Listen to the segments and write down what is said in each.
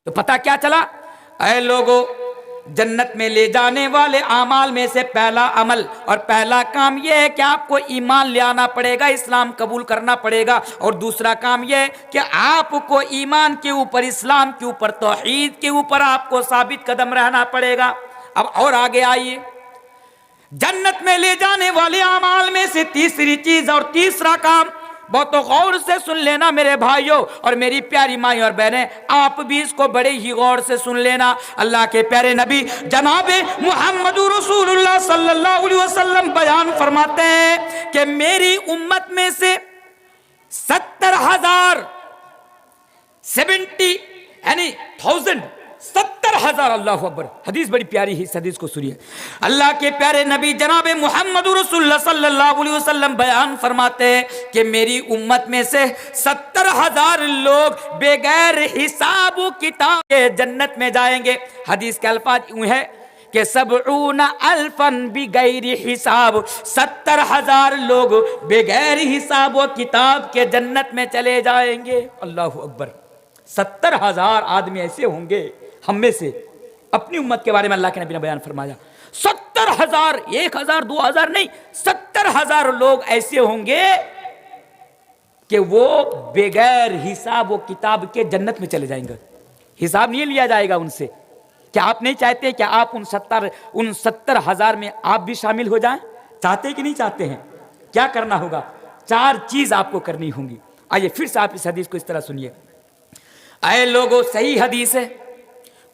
तो पता क्या चला, ऐ लोगों, जन्नत में ले जाने वाले आमाल में से पहला अमल और पहला काम यह है कि आपको ईमान ले आना पड़ेगा, इस्लाम कबूल करना पड़ेगा। और दूसरा काम यह है कि आपको ईमान के ऊपर, इस्लाम के ऊपर, तौहीद के ऊपर आपको साबित कदम रहना पड़ेगा। अब और आगे आइए, जन्नत में ले जाने वाले आमाल में से तीसरी चीज और तीसरा काम, बहुत गौर से सुन लेना मेरे भाइयों और मेरी प्यारी माई और बहनें, आप भी इसको बड़े ही गौर से सुन लेना। अल्लाह के प्यारे नबी जनाब मुहम्मद रसूलुल्लाह सल्लल्लाहु अलैहि वसल्लम बयान फरमाते हैं कि मेरी उम्मत में से 70,000 70,000 अल्लाह अकबर, हदीस बड़ी प्यारी है, इस हदीस को सुनिए। अल्लाह के प्यारे नबी जनाब मुहम्मद रसूलुल्लाह सल्लल्लाहु अलैहि वसल्लम बयान फरमाते हैं कि मेरी उम्मत में से 70,000 लोग बेगैर हिसाब किताब के जन्नत में जाएंगे। हदीस के अल्फाज यूं है कि 70,000 बिगैर हिसाब, 70,000 लोग बेगैर हिसाब व किताब के जन्नत में चले जाएंगे। अल्लाह अकबर, 70,000 आदमी ऐसे होंगे हम में से, अपनी उम्मत के बारे में अल्लाह के नबी ने बयान फरमाया 70,000, 1,000 2,000 नहीं, 70,000 लोग ऐसे होंगे कि वो बेगैर हिसाब व किताब के जन्नत में चले जाएंगे। हिसाब नहीं लिया जाएगा उनसे। क्या आप नहीं चाहते कि आप उन 70,000 में आप भी शामिल हो जाएं? चाहते कि नहीं चाहते हैं? क्या करना होगा? 4 चीज आपको करनी होंगी। आइए फिर से आप इस हदीस को इस तरह सुनिए। ऐ लोगों, सही हदीस है,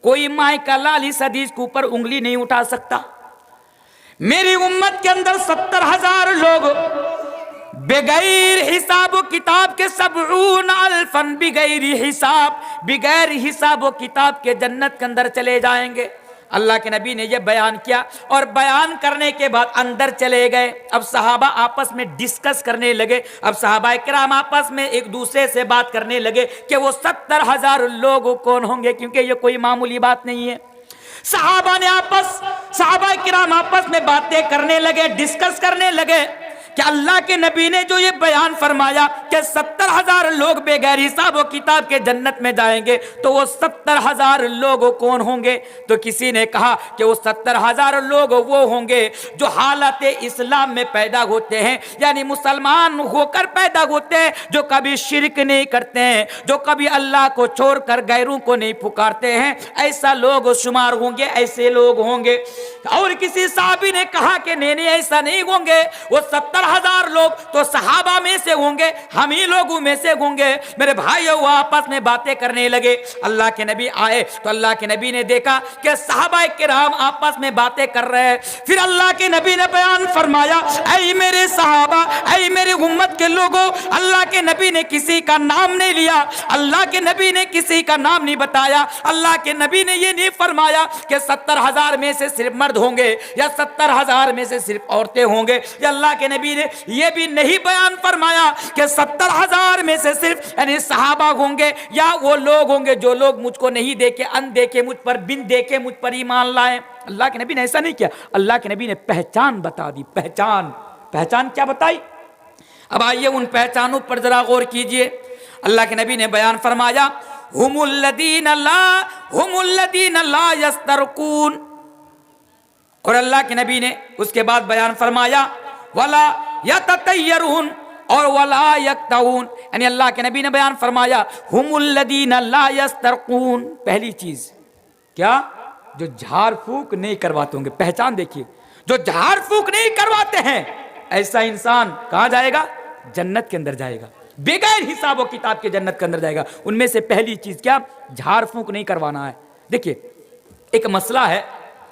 कोई माय का लाल इस हदीस के ऊपर उंगली नहीं उठा सकता। मेरी उम्मत के अंदर 70,000 लोग बेगैर हिसाब किताब के, 70,000 बिगैर हिसाब, बिगैर हिसाब किताब के जन्नत के अंदर चले जाएंगे। अल्लाह के नबी ने यह बयान किया और बयान करने के बाद अंदर चले गए। अब सहाबा आपस में डिस्कस करने लगे। अब सहाबा किराम आपस में एक दूसरे से बात करने लगे कि वो 70,000 लोग कौन होंगे, क्योंकि ये कोई मामूली बात नहीं है। सहाबा किराम आपस में बातें करने लगे, डिस्कस करने लगे कि अल्लाह के नबी ने जो ये बयान फरमाया कि 70,000 लोग बेगैर हिसाब व किताब के जन्नत में जाएंगे, तो वो 70,000 लोग कौन होंगे? तो किसी ने कहा कि वो 70,000 लोग वो होंगे जो हालत इस्लाम में पैदा होते हैं, यानी मुसलमान होकर पैदा होते हैं, जो कभी शिरक नहीं करते हैं, जो कभी अल्लाह को छोड़कर गैरों को नहीं पुकारते हैं, ऐसा लोग शुमार होंगे, ऐसे लोग होंगे। और किसी साहबी ने कहा कि नहीं ऐसा नहीं होंगे, वो 70,000 लोग तो सहाबा में से होंगे, हम ही लोगों में से होंगे। मेरे भाइयों, वो आपस में बातें करने लगे। अल्लाह के नबी आए तो अल्लाह के नबी ने देखा कि सहाबा किराम आपस में बातें कर रहे हैं। फिर अल्लाह के नबी ने बयान फरमाया, ऐ मेरे सहाबा, ऐ मेरी उम्मत के लोगों, अल्लाह के नबी ने किसी का नाम नहीं लिया, अल्लाह के नबी ने किसी का नाम नहीं बताया। अल्लाह के नबी ने ये नहीं फरमाया कि 70,000 में से सिर्फ मर्द होंगे या 70,000 में से सिर्फ औरतें होंगे, या अल्लाह के नबी ने यह भी नहीं बयान फरमाया कि 70,000 में से सिर्फ यानी सहाबा होंगे या वो लोग होंगे जो लोग मुझको नहीं देखे, अनदेखे, मुझ पर बिन देखे मुझ पर ईमान लाए। अल्लाह के नबी ने ऐसा नहीं किया। अल्लाह के नबी ने पहचान बता दी। पहचान क्या बताई? अब आइए उन पहचानों पर जरा गौर कीजिए। अल्लाह के नबी ने बयान फरमाया, हुमुल्लदीन ला यस्तरकून। और अल्लाह के नबी ने उसके बाद बयान फरमाया, वला यततय्यरून और वला यक्तऊन। यानी अल्लाह के नबी ने बयान फरमाया, हुमुल्लदीन ला यस्तरकून। पहली चीज क्या? जो झाड़ फूक नहीं करवाते होंगे। पहचान देखिए, जो झाड़ फूक नहीं करवाते हैं, ऐसा इंसान कहां जाएगा? जन्नत के अंदर जाएगा, बेगैर हिसाब व किताब के जन्नत के अंदर जाएगा। उनमें से पहली चीज क्या? झाड़ फूक नहीं करवाना है। देखिए, एक मसला है,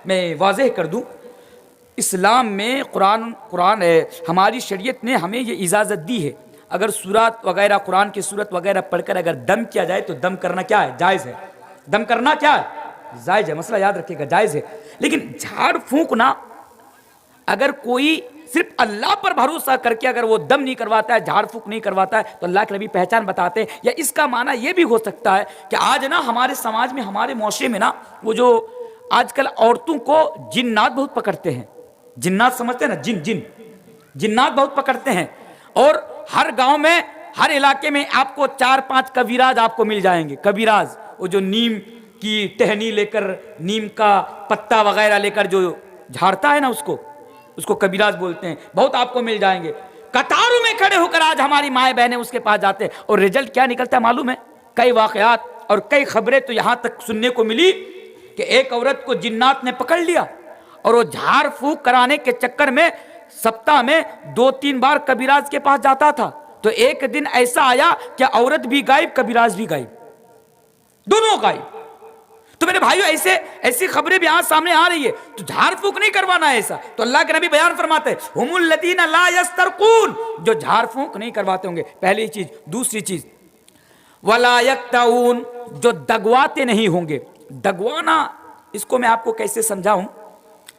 मैं वाज़ेह कर दूं। इस्लाम में कुरान है, हमारी शरीयत ने हमें ये इजाज़त दी है, अगर सूरत वगैरह, कुरान की सूरत वगैरह पढ़कर अगर दम किया जाए तो दम करना क्या है? जायज़ है। दम करना क्या है? जायज़ है। मसला याद रखिएगा, जायज़ है। लेकिन झाड़ फूंकना, अगर कोई सिर्फ अल्लाह पर भरोसा करके अगर वो दम नहीं करवाता है, झाड़ फूंक नहीं करवाता है, तो अल्लाह के नबी पहचान बताते हैं। या इसका माना ये भी हो सकता है कि आज ना हमारे समाज में, हमारे मुआशरे में ना, वो जो आजकल औरतों को जिन्नात बहुत पकड़ते हैं। जिन्नात समझते हैं ना? जिन्नात बहुत पकड़ते हैं। और हर गांव में, हर इलाके में आपको 4-5 कबीराज आपको मिल जाएंगे। कबीराज, वो जो नीम की टहनी लेकर, नीम का पत्ता वगैरह लेकर जो झाड़ता है ना, उसको कबीराज बोलते हैं। बहुत आपको मिल जाएंगे। कतारों में खड़े होकर आज हमारी माए बहनें उसके पास जाते हैं, और रिजल्ट क्या निकलता है मालूम है? कई वाकयात और कई खबरें तो यहां तक सुनने को मिली कि एक औरत को जिन्नात ने पकड़ लिया और वो झाड़ फूंक कराने के चक्कर में सप्ताह में 2-3 बार कबीराज के पास जाता था। तो एक दिन ऐसा आया कि औरत भी गायब, कबीराज भी गायब, दोनों गायब। तो मेरे भाइयों, ऐसी खबरें भी आज सामने आ रही है, तो झाड़ फूंक नहीं करवाना है ऐसा। तो अल्लाह के नबी बयान फरमाते हैं, हुमुल लदीना ला यस्तरकून, जो झाड़ फूंक नहीं करवाते होंगे, पहली चीज। दूसरी चीज, वला यक्ताऊन, जो दगवाते नहीं होंगे। दगवाना, इसको मैं आपको कैसे समझाऊं?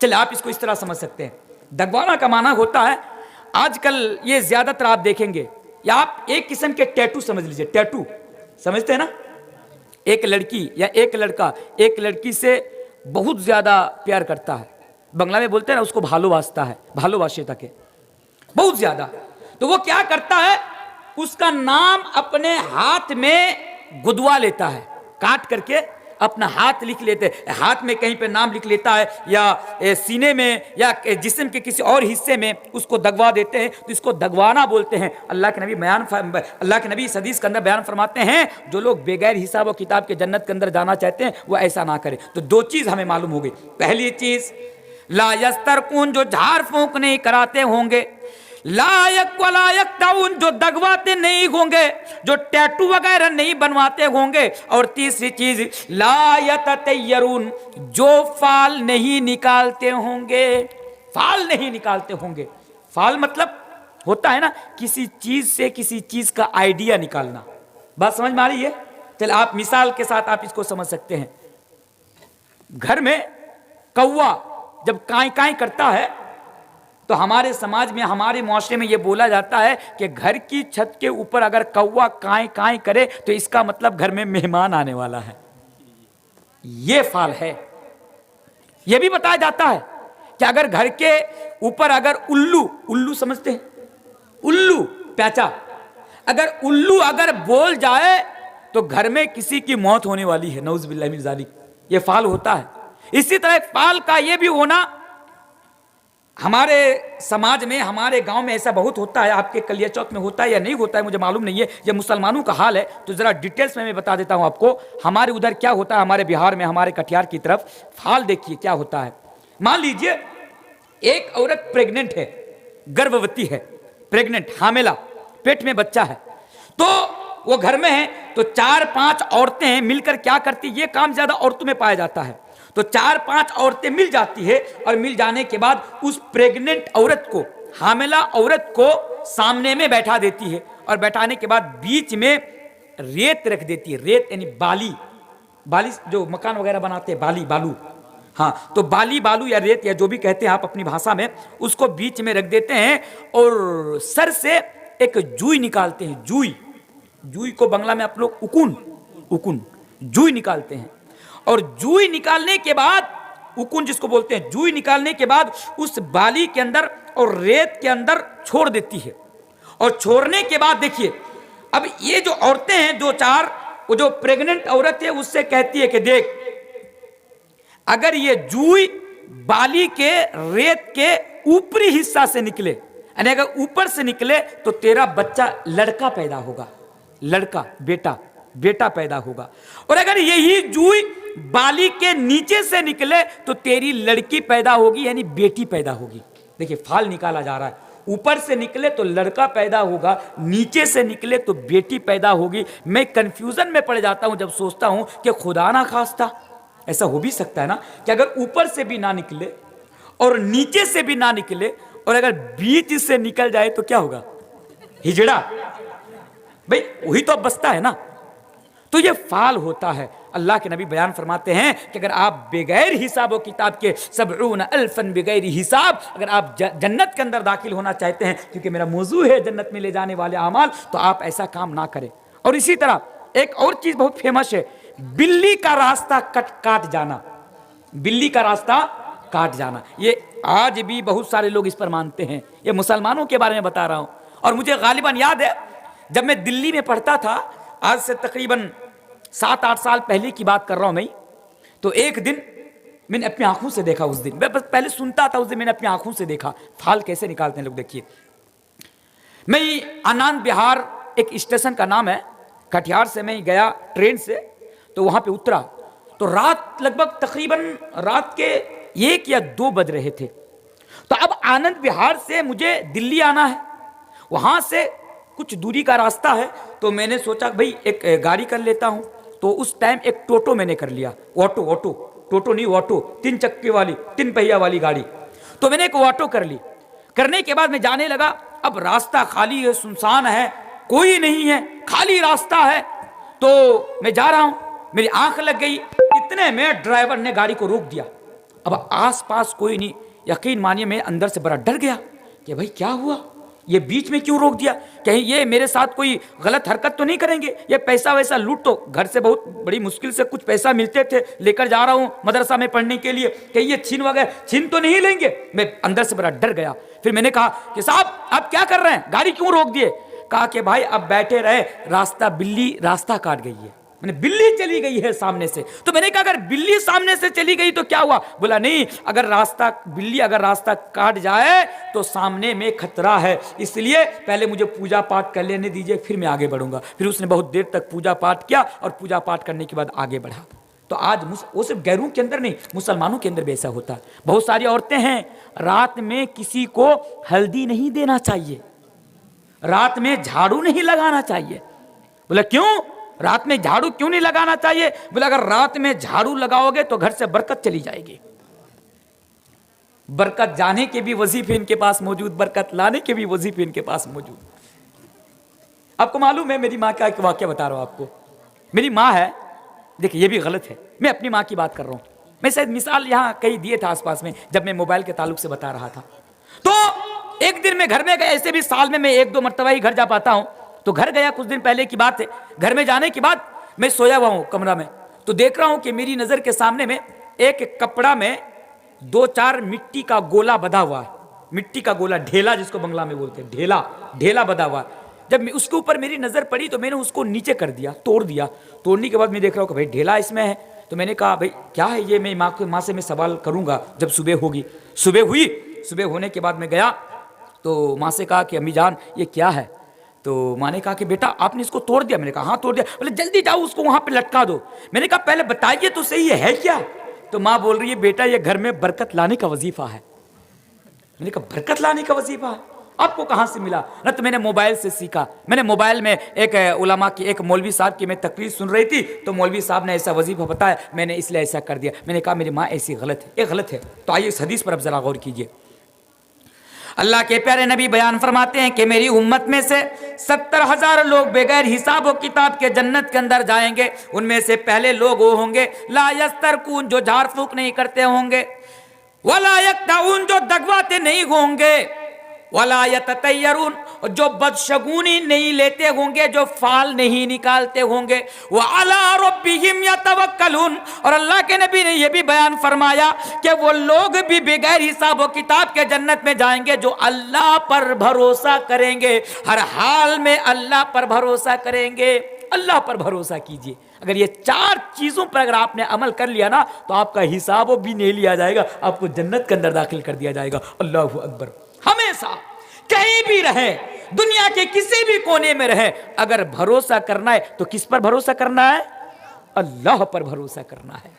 चलिए आप इसको इस तरह समझ सकते हैं। दगवाना का माना होता है, आजकल ये ज्यादातर आप देखेंगे, या आप एक किस्म के टैटू समझ लीजिए। टैटू समझते हैं ना? एक लड़की या एक लड़का एक लड़की से बहुत ज्यादा प्यार करता है, बंगला में बोलते हैं ना, उसको भालोवासता है, भालोवासे तक है बहुत ज्यादा। तो वो क्या करता है, उसका नाम अपने हाथ में गुदवा लेता है, काट करके अपना हाथ लिख लेते हैं, हाथ में कहीं पे नाम लिख लेता है, या सीने में या जिस्म के किसी और हिस्से में उसको दगवा देते हैं। तो इसको दगवाना बोलते हैं। अल्लाह के नबी इस हदीस के अंदर बयान फरमाते हैं, जो लोग बेगैर हिसाब और किताब के जन्नत के अंदर जाना चाहते हैं वो ऐसा ना करें। तो 2 चीज हमें मालूम हो गई। पहली चीज, ला यस्तरकून, जो झाड़ फूंक नहीं कराते होंगे। लायक वलायक ताउन, जो दगवाते नहीं होंगे, जो टैटू वगैरह नहीं बनवाते होंगे। और तीसरी चीज, लायत तैयरून, जो फाल नहीं निकालते होंगे। फाल नहीं निकालते होंगे, फाल मतलब होता है ना, किसी चीज से किसी चीज का आइडिया निकालना। बात समझ में आ रही है? चल आप मिसाल के साथ आप इसको समझ सकते हैं। घर में कौवा जब काई काई करता है, तो हमारे समाज में, हमारे मुआशरे में यह बोला जाता है कि घर की छत के ऊपर अगर कौवा काई काई करे तो इसका मतलब घर में मेहमान आने वाला है। यह फाल है। यह भी बताया जाता है कि अगर घर के ऊपर अगर उल्लू समझते हैं, उल्लू प्याचा, अगर उल्लू अगर बोल जाए तो घर में किसी की मौत होने वाली है, नऊज़ बिल्लाहि मिन ज़ालिक। यह फाल होता है। इसी तरह फाल का यह भी होना हमारे समाज में, हमारे गांव में ऐसा बहुत होता है। आपके कलिया चौक में होता है या नहीं होता है मुझे मालूम नहीं है, ये मुसलमानों का हाल है। तो जरा डिटेल्स में मैं बता देता हूं आपको। हमारे उधर क्या होता है, हमारे बिहार में, हमारे कटिहार की तरफ फाल देखिए क्या होता है। मान लीजिए एक औरत प्रेग्नेंट है, गर्भवती है, प्रेग्नेंट, हामिला, पेट में बच्चा है, तो वो घर में है। तो 4-5 औरतें मिलकर क्या करती, ये काम ज्यादा औरतों में पाया जाता है। तो 4-5 औरतें मिल जाती है, और मिल जाने के बाद उस प्रेग्नेंट औरत को, हामिला औरत को सामने में बैठा देती है, और बैठाने के बाद बीच में रेत रख देती है। रेत यानी बाली, बाली जो मकान वगैरह बनाते हैं, बाली, बालू, हाँ, तो बाली, बालू या रेत या जो भी कहते हैं आप अपनी भाषा में, उसको बीच में रख देते हैं, और सर से एक जूई निकालते हैं। जूई को बंगला में आप लोग उकुन जूई निकालते हैं। और जूई निकालने के बाद, उकुन जिसको बोलते हैं, जूई निकालने के बाद उस बाली के अंदर और रेत के अंदर छोड़ देती है। और छोड़ने के बाद देखिए, अब ये जो औरतें हैं, 2-4, वो जो प्रेग्नेंट औरत है उससे कहती है कि देख, अगर ये जूई बाली के रेत के ऊपरी हिस्सा से निकले, यानी अगर ऊपर से निकले तो तेरा बच्चा लड़का पैदा होगा, लड़का, बेटा पैदा होगा। और अगर यही जूई बाली के नीचे से निकले तो तेरी लड़की पैदा होगी, यानी बेटी पैदा होगी। देखिए फाल निकाला जा रहा है। ऊपर से निकले तो लड़का पैदा होगा, नीचे से निकले तो बेटी पैदा होगी। मैं कंफ्यूजन में पड़ जाता हूं जब सोचता हूं कि खुदा ना खास्ता ऐसा हो भी सकता है ना, कि अगर ऊपर से भी ना निकले और नीचे से भी ना निकले, और अगर बीच से निकल जाए तो क्या होगा, हिजड़ा। भाई वही तो अब बसता है ना। तो ये फाल होता है। अल्लाह के नबी बयान फरमाते हैं कि अगर आप बेगैर हिसाब और किताब के 70 अल्फन बेगैर हिसाब, अगर आप जन्नत के अंदर दाखिल होना चाहते हैं, क्योंकि मेरा मौजू है जन्नत में ले जाने वाले अमाल, तो आप ऐसा काम ना करें। और इसी तरह एक और चीज बहुत फेमस है, बिल्ली का रास्ता काट जाना। बिल्ली का रास्ता काट जाना, ये आज भी बहुत सारे लोग इस पर मानते हैं। ये मुसलमानों के बारे में बता रहा हूं। और मुझे गालिबन याद है, जब मैं दिल्ली में पढ़ता था, आज से तकरीबन 7-8 साल पहले की बात कर रहा हूं मैं, तो एक दिन मैंने अपनी आंखों से देखा, उस दिन मैं बस पहले सुनता था, उस दिन मैंने अपनी आंखों से देखा फाल कैसे निकालते हैं लोग। देखिए, मैं आनंद विहार एक स्टेशन का नाम है, कटिहार से मैं गया ट्रेन से, तो वहां पे उतरा तो रात लगभग तकरीबन रात के 1 या 2 बज रहे थे। तो अब आनंद विहार से मुझे दिल्ली आना है, वहां से कुछ दूरी का रास्ता है, तो मैंने सोचा भाई एक गाड़ी कर लेता हूं। तो उस टाइम एक टोटो मैंने कर लिया, टोटो नहीं, ऑटो, 3 चक्के वाली 3 पहिया वाली गाड़ी। तो मैंने एक ऑटो कर ली। करने के बाद मैं जाने लगा। अब रास्ता खाली है, सुनसान है, कोई नहीं है, खाली रास्ता है। तो मैं जा रहा हूं, मेरी आंख लग गई, इतने में ड्राइवर ने गाड़ी को रोक दिया। अब आसपास कोई नहीं, यकीन मानिए मैं अंदर से बड़ा डर गया कि भाई क्या हुआ, ये बीच में क्यों रोक दिया, कहीं ये मेरे साथ कोई गलत हरकत तो नहीं करेंगे, ये पैसा वैसा लूट, तो घर से बहुत बड़ी मुश्किल से कुछ पैसा मिलते थे, लेकर जा रहा हूं मदरसा में पढ़ने के लिए, कहीं ये छीन तो नहीं लेंगे। मैं अंदर से बड़ा डर गया। फिर मैंने कहा कि साहब आप क्या कर रहे हैं, गाड़ी क्यों रोक दिए? कहा कि भाई अब बैठे रहे, बिल्ली रास्ता काट गई है। मैंने बिल्ली चली गई है सामने से। तो मैंने कहा अगर बिल्ली सामने से चली गई तो क्या हुआ? बोला नहीं, बिल्ली अगर रास्ता काट जाए तो सामने में खतरा है, इसलिए पहले मुझे पूजा पाठ कर लेने दीजिए, फिर मैं आगे बढ़ूंगा। फिर उसने बहुत देर तक पूजा पाठ किया और पूजा पाठ करने के बाद आगे बढ़ा। तो आज वो सिर्फ गैरों के अंदर नहीं, मुसलमानों के अंदर भी ऐसा होता है। बहुत सारी औरतें हैं, रात में किसी को हल्दी नहीं देना चाहिए, रात में झाड़ू नहीं लगाना चाहिए। बोला क्यों, रात में झाड़ू क्यों नहीं लगाना चाहिए? बोला अगर रात में झाड़ू लगाओगे तो घर से बरकत चली जाएगी। बरकत जाने के भी वजीफे इनके पास मौजूद, बरकत लाने के भी वजीफे इनके पास मौजूद। आपको मालूम है, मेरी माँ का एक वाक्य बता रहा हूं आपको। मेरी माँ है, देखिए ये भी गलत है, मैं अपनी माँ की बात कर रहा हूं। मैं शायद मिसाल यहां कहीं दिए था आसपास में, जब मैं मोबाइल के ताल्लुक से बता रहा था। तो एक दिन मैं घर में गया, ऐसे भी साल में मैं 1-2 मरतबा ही घर जा पाता हूं। तो घर गया, कुछ दिन पहले की बात है। घर में जाने के बाद मैं सोया हुआ हूं कमरा में, तो देख रहा हूं कि मेरी नजर के सामने में एक कपड़ा में 2-4 मिट्टी का गोला बंधा हुआ है। मिट्टी का गोला, ढेला जिसको बंगला में बोलते हैं, ढेला बंधा हुआ है। जब मैं उसके ऊपर मेरी नजर पड़ी तो मैंने उसको नीचे कर दिया, तोड़ दिया। तोड़ने के बाद मैं देख रहा हूं कि भाई ढेला इसमें है। तो मैंने कहा भाई क्या है ये, मैं माँ से मैं सवाल करूंगा जब सुबह होगी। सुबह हुई, सुबह होने के बाद मैं गया तो माँ से कहा कि अम्मी जान ये क्या है? तो माँ ने कहा कि बेटा आपने इसको तोड़ दिया। मैंने कहा हाँ तोड़ दिया। बोले जल्दी जाओ उसको वहां पे लटका दो। मैंने कहा पहले बताइए तो सही है क्या? तो माँ बोल रही है बेटा ये घर में बरकत लाने का वजीफा है। मैंने कहा बरकत लाने का वजीफा है, आपको कहां से मिला? ना तो मैंने मोबाइल से सीखा। मैंने मोबाइल में एक उलमा की, एक मौलवी साहब की मैं तकरीर सुन रही थी, तो मौलवी साहब ने ऐसा वजीफा बताया, मैंने इसलिए ऐसा कर दिया। मैंने कहा मेरी माँ ऐसी गलत है, ये गलत है। तो आइए इस हदीस पर अब जरा गौर कीजिए। अल्लाह के प्यारे नबी बयान फरमाते हैं कि मेरी उम्मत में से 70,000 लोग बगैर हिसाब व किताब के जन्नत के अंदर जाएंगे। उनमें से पहले लोग वो होंगे ला यस्तरकून, जो झाड़ फूक नहीं करते होंगे, वला यक्ताऊन, जो दगवाते नहीं होंगे, वला यततय्यरून, जो बदशगुनी नहीं लेते होंगे, जो फाल नहीं निकालते होंगे, व अला रब्बिहिम यतवक्कलून। और अल्लाह के नबी ने यह भी बयान फरमाया कि वो लोग भी बगैर हिसाब व किताब के जन्नत में जाएंगे जो अल्लाह पर भरोसा करेंगे, हर हाल में अल्लाह पर भरोसा करेंगे। अल्लाह पर भरोसा कीजिए। अगर ये 4 चीजों पर अगर आपने अमल कर लिया ना, तो आपका हिसाब भी नहीं लिया जाएगा, आपको जन्नत के अंदर दाखिल कर दिया जाएगा। अल्लाहु अकबर। हमेशा कहीं भी रहे, दुनिया के किसी भी कोने में रहे, अगर भरोसा करना है तो किस पर भरोसा करना है? अल्लाह पर भरोसा करना है।